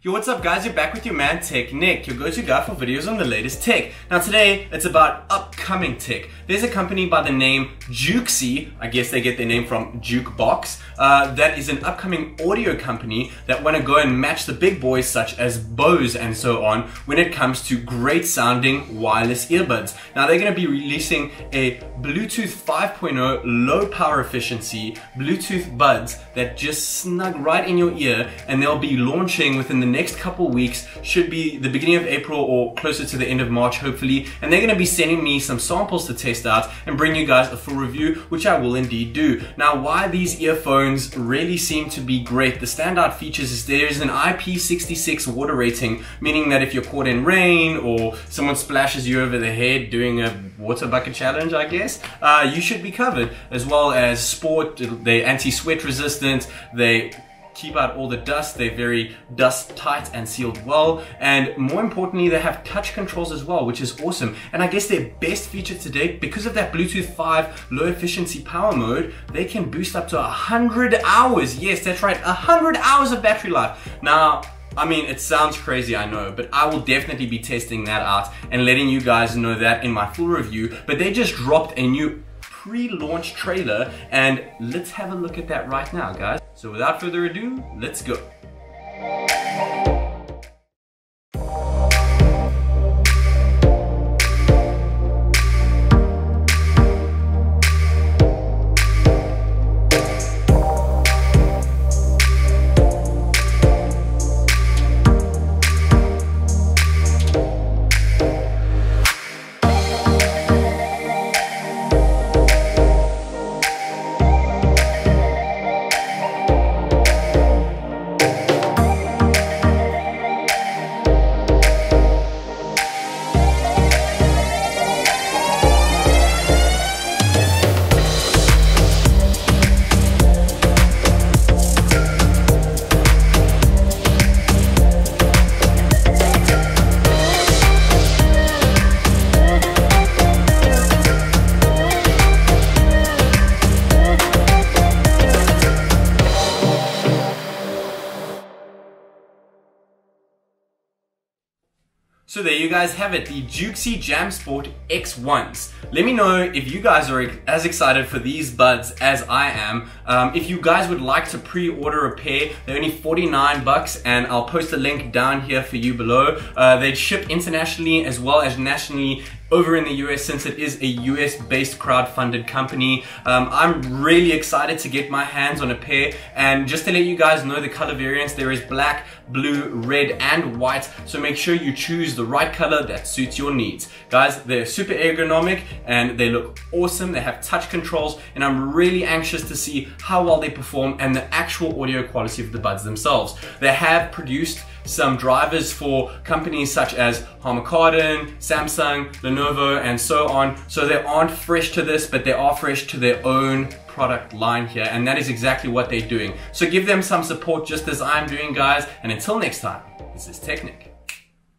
Yo, what's up guys? You're back with your man TechNick, your go-to guy for videos on the latest tech. Now today, it's about upcoming tech. There's a company by the name Juxxe, I guess they get their name from jukebox, that is an upcoming audio company that want to go and match the big boys such as Bose and so on when it comes to great sounding wireless earbuds. Now they're going to be releasing a Bluetooth 5.0 low power efficiency Bluetooth buds that just snug right in your ear, and they'll be launching within the next couple weeks, should be the beginning of April or closer to the end of March hopefully, and they're going to be sending me some samples to test out and bring you guys a full review, which I will indeed do. Now why these earphones really seem to be great, the standout features is there is an IP66 water rating, meaning that if you're caught in rain or someone splashes you over the head doing a water bucket challenge, I guess, you should be covered, as well as sport. They're anti-sweat resistant, they keep out all the dust, they're very dust tight and sealed well, and more importantly they have touch controls as well, which is awesome. And I guess their best feature to date, because of that Bluetooth 5 low efficiency power mode, they can boost up to 100 hours. Yes, that's right, 100 hours of battery life. Now I mean, it sounds crazy, I know, but I will definitely be testing that out and letting you guys know that in my full review. But they just dropped a new pre-launch trailer, and let's have a look at that right now, guys. So without further ado, let's go. So there you guys have it, the Juxxe JamSports X1s. Let me know if you guys are as excited for these buds as I am. If you guys would like to pre-order a pair, they're only 49 bucks, and I'll post a link down here for you below. They ship internationally as well as nationally over in the US, since it is a US based crowdfunded company. I'm really excited to get my hands on a pair, and just to let you guys know the color variants, there is black, blue, red and white, so make sure you choose the right color that suits your needs. Guys, they're super ergonomic and they look awesome. They have touch controls, and I'm really anxious to see how well they perform and the actual audio quality of the buds themselves. They have produced some drivers for companies such as Harman-Kardon, Samsung, Lenovo and so on, so they aren't fresh to this, but they are fresh to their own product line here, and that is exactly what they're doing. So give them some support just as I'm doing, guys, and until next time, this is TechNick.